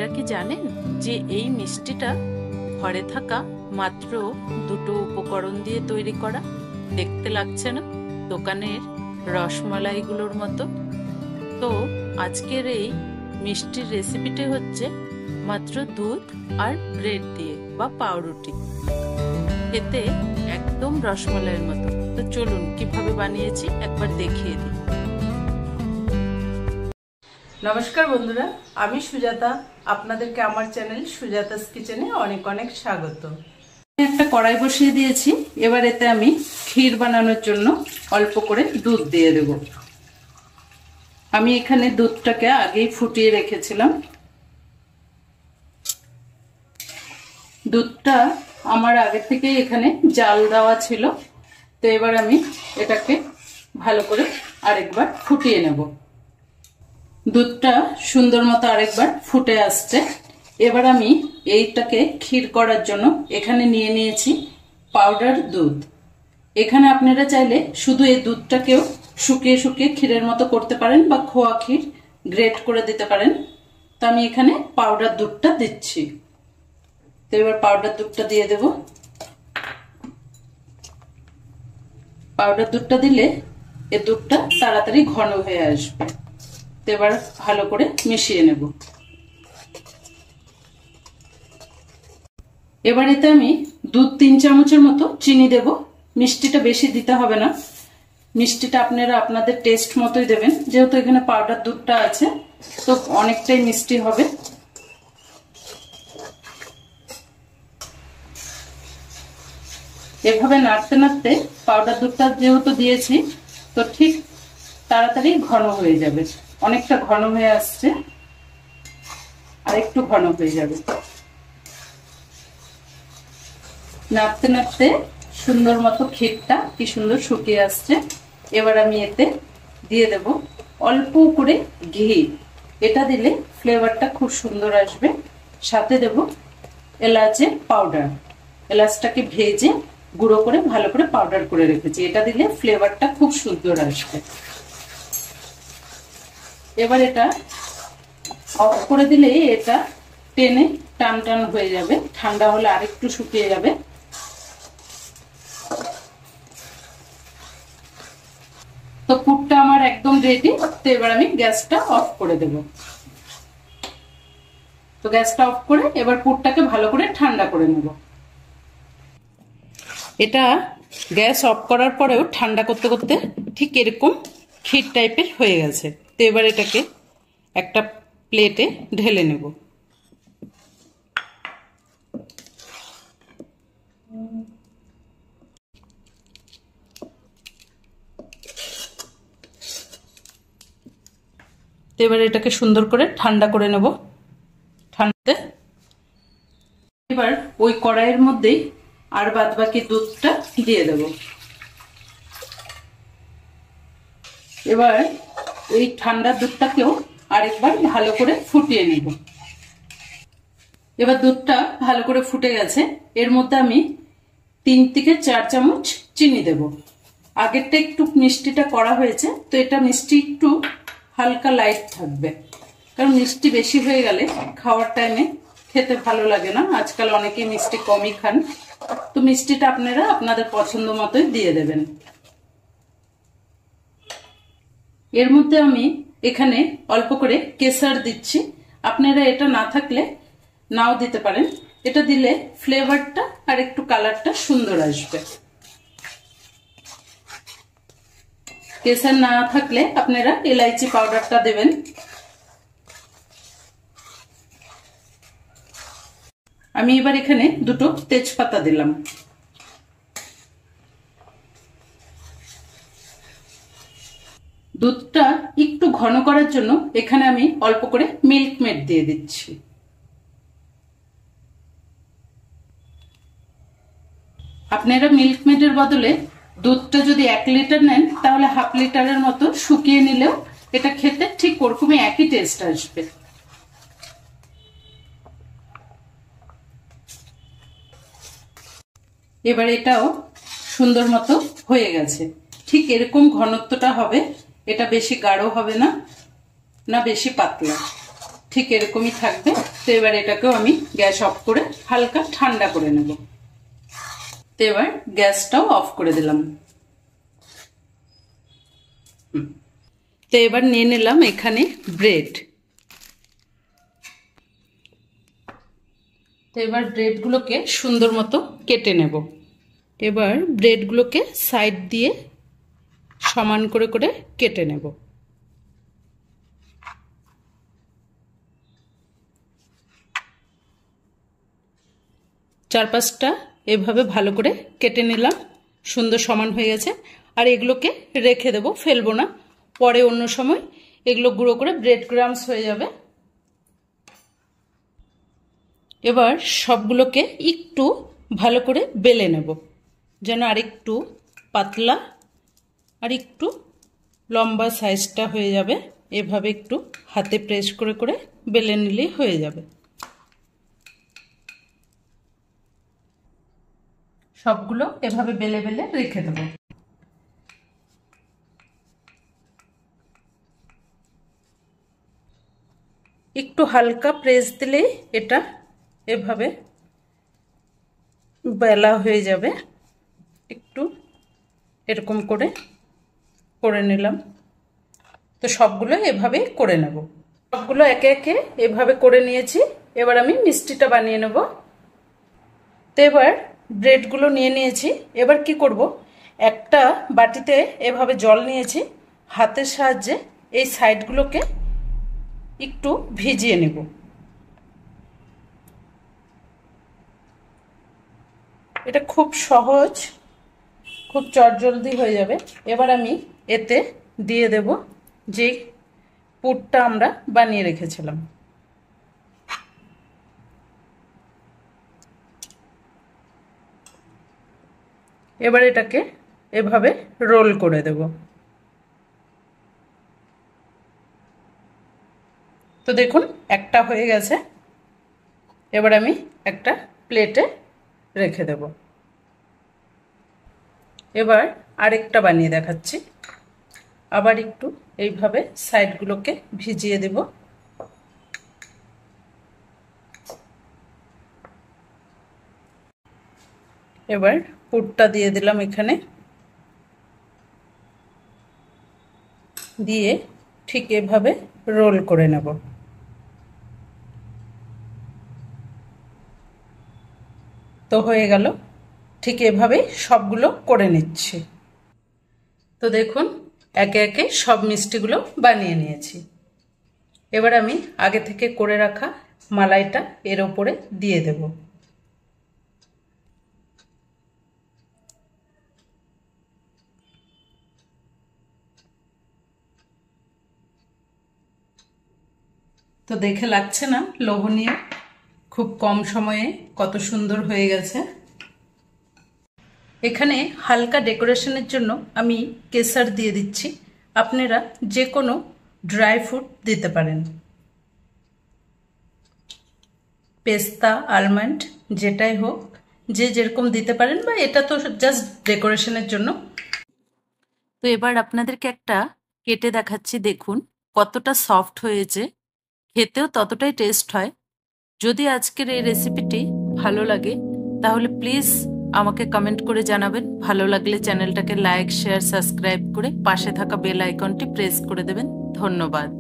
আপনারা কি জানেন যে এই মিষ্টিটা ঘরে থাকা মাত্র দুটো উপকরণ দিয়ে তৈরি করা? দেখতে লাগছে না দোকানের রসমালাইগুলোর মতো? তো আজকের এই মিষ্টির রেসিপিটি হচ্ছে মাত্র দুধ আর ব্রেড দিয়ে বা পাউরুটি, খেতে একদম রসমালাইয়ের মতো। তো চলুন কিভাবে বানিয়েছি একবার দেখিয়ে দিই। নমস্কার বন্ধুরা, আমি সুজাতা। আপনাদেরকে আমার চ্যানেল সুজাতাস কিচেনে অনেক অনেক স্বাগত। একটা কড়াই বসিয়ে দিয়েছি। এবার এতে আমি ক্ষীর বানানোর জন্য অল্প করে দুধ দিয়ে দেব। আমি এখানে দুধটাকে আগেই ফুটিয়ে রেখেছিলাম। দুধটা আমার আগে থেকে এখানে জাল দেওয়া ছিল। তো এবার আমি এটাকে ভালো করে আরেকবার ফুটিয়ে নেব। দুধটা সুন্দর মতো আরেকবার ফুটে আসছে। এবার আমি এইটাকে ক্ষীর করার জন্য এখানে নিয়ে নিয়েছি পাউডার দুধ। এখানে আপনারা চাইলে শুধু এই দুধটাকেও শুকিয়ে শুকিয়ে ক্ষীরের মতো করতে পারেন বা খোয়া ক্ষীর গ্রেট করে দিতে পারেন। তো আমি এখানে পাউডার দুধটা দিচ্ছি। তো এবার পাউডার দুধটা দিয়ে দেব। পাউডার দুধটা দিলে এই দুধটা তাড়াতাড়ি ঘন হয়ে আসবে। এবার ভালো করে মিশিয়ে নেব। এবার এতে আমি 2-3 চামচের মতো চিনি দেব। মিষ্টিটা বেশি দিতে হবে না, মিষ্টিটা আপনারা আপনাদের টেস্ট মতোই দেবেন। যেহেতু এখানে পাউডার দুধটা আছে তো অনেকটাই মিষ্টি হবে। এভাবে নাড়তে নাড়তে পাউডার দুধটা যেহেতু দিয়েছি তো ঠিক তাড়াতাড়ি ঘন হয়ে যাবে। অনেকটা ঘন হয়ে আসছে, আর একটু ঘন হয়ে যাবে। নাড়তে নাড়তে সুন্দর মতো ক্ষীরটা কি সুন্দর শুকিয়ে আসছে। এবার আমি এতে দিয়ে দেব অল্প করে ঘি। এটা দিলে ফ্লেভারটা খুব সুন্দর আসবে। সাথে দেব এলাচের পাউডার। এলাচটাকে ভেজে গুঁড়ো করে ভালো করে পাউডার করে রেখেছি। এটা দিলে ফ্লেভারটা খুব সুন্দর আসবে। এবার এটা অফ করে দিলে এটা টেনে টান টান হয়ে যাবে। ঠান্ডা হলে আরেকটু শুকিয়ে যাবে। তো পুরটা আমার একদম রেডি। তো এবার আমি গ্যাসটা অফ করে দেব। তো গ্যাসটা অফ করে এবার পুরটাকে ভালো করে ঠান্ডা করে নেব। এটা গ্যাস অফ করার পরেও ঠান্ডা করতে করতে ঠিক এরকম ক্ষীর টাইপের হয়ে গেছে। তো এবার এটাকে একটা প্লেটে ঢেলে নেব। এবার এটাকে সুন্দর করে ঠান্ডা করে নেব। ঠান্ডাতে এবার ওই কড়াইয়ের মধ্যেই আর বাদ বাকি দুধটা দিয়ে দেব। এবার এই ঠান্ডা দুধটাকেও আরেকবার ভালো করে ফুটিয়ে নেব। এবার দুধটা ভালো করে ফুটে গেছে। এর মধ্যে আমি 3 থেকে 4 চামচ চিনি দেব। আগেরটা একটু মিষ্টিটা করা হয়েছে, তো এটা মিষ্টি একটু হালকা লাইট থাকবে, কারণ মিষ্টি বেশি হয়ে গেলে খাওয়ার টাইমে খেতে ভালো লাগে না। আজকাল অনেকেই মিষ্টি কমই খান। তো মিষ্টিটা আপনারা আপনাদের পছন্দ মতোই দিয়ে দেবেন। এর মধ্যে আমি এখানে অল্প করে কেশর দিচ্ছি। আপনারা এটা না থাকলে নাও দিতে পারেন। এটা দিলে ফ্লেভারটা আর একটু কালারটা সুন্দর আসবে। কেশর না থাকলে আপনারা এলাইচি পাউডারটা দেবেন। আমি এবার এখানে 2 তেজপাতা দিলাম। দুধটা একটু ঘন করার জন্য এখানে আমি অল্প করে মিল্ক মেড দিয়ে দিচ্ছি। আপনারা মিল্ক মেডের বদলে দুধটা যদি 1 লিটার নেন তাহলে হাফ লিটারের মতো শুকিয়ে নিলেও এটা খেতে ঠিক ওরকমই একই টেস্ট আসবে। এবার এটাও সুন্দর মতো হয়ে গেছে। ঠিক এরকম ঘনত্বটা হবে। এটা বেশি গাঢ় হবে না, না বেশি পাতলা, ঠিক এরকমই থাকবে। তো এবার এটাকেও আমি গ্যাস অফ করে হালকা ঠান্ডা করে নেব। তো এবার গ্যাসটাও অফ করে দিলাম। তো এবার নিয়ে নিলাম এখানে ব্রেড। তো এবার ব্রেডগুলোকে সুন্দর মতো কেটে নেব। এবার ব্রেডগুলোকে সাইড দিয়ে সমান করে করে কেটে নেব। চার পাঁচটা এভাবে ভালো করে কেটে নিলাম, সুন্দর সমান হয়ে গেছে। আর এগুলোকে রেখে দেব, ফেলবো না, পরে অন্য সময় এগুলো গুঁড়ো করে ব্রেড ক্রাম্বস হয়ে যাবে। এবার সবগুলোকে একটু ভালো করে বেলে নেব, যেন আরেকটু পাতলা আর একটু লম্বা সাইজটা হয়ে যাবে। এভাবে একটু হাতে প্রেস করে করে বেলে নিলেই হয়ে যাবে। সবগুলো এভাবে বেলে বেলে রেখে দেব। একটু হালকা প্রেস দিলেই এটা এভাবে বেলা হয়ে যাবে। একটু এরকম করে করে নিলাম। তো সবগুলো এভাবে করে নেব। সবগুলো একে একে এভাবে করে নিয়েছি। এবার আমি মিষ্টিটা বানিয়ে নেব। তো এবার ব্রেডগুলো নিয়ে নিয়েছি। এবার কি করব, একটা বাটিতে এভাবে জল নিয়েছি, হাতের সাহায্যে এই সাইডগুলোকে একটু ভিজিয়ে নেব। এটা খুব সহজ, খুব চটজলদি হয়ে যাবে। এবার আমি এতে দিয়ে দেব যে পুরটা আমরা বানিয়ে রেখেছিলাম। এবার এটাকে এভাবে রোল করে দেব। তো দেখুন একটা হয়ে গেছে। এবার আমি একটা প্লেটে রেখে দেব। এবার আরেকটা বানিয়ে দেখাচ্ছি। আবার একটু এইভাবে সাইডগুলোকে ভিজিয়ে দেব। এবার পুরটা দিয়ে দিলাম এখানে, দিয়ে ঠিক এভাবে রোল করে নেব। তো হয়ে গেল। ঠিক এভাবেই সবগুলো করে নিচ্ছি। তো দেখুন একে একে সব মিষ্টিগুলো বানিয়ে নিয়েছি। এবার আমি আগে থেকে করে রাখা মালাইটা এর ওপরে দিয়ে দেব। তো দেখে লাগছে না লোভনীয়? খুব কম সময়ে কত সুন্দর হয়ে গেছে। এখানে হালকা ডেকোরেশনের জন্য আমি কেসার দিয়ে দিচ্ছি। আপনারা যে কোনো ড্রাই ফ্রুট দিতে পারেন, পেস্তা, আলমন্ড, যেটাই হোক, যে যেরকম দিতে পারেন, বা এটা তো জাস্ট ডেকোরেশনের জন্য। তো এবার আপনাদেরকে একটা কেটে দেখাচ্ছি, দেখুন কতটা সফট হয়েছে, খেতেও ততটাই টেস্ট হয়। যদি আজকের এই রেসিপিটি ভালো লাগে তাহলে প্লিজ আমাকে কমেন্ট করে জানাবেন। ভালো লাগলে চ্যানেলটাকে লাইক, শেয়ার, সাবস্ক্রাইব করে পাশে থাকা বেল আইকনটি প্রেস করে দেবেন। ধন্যবাদ।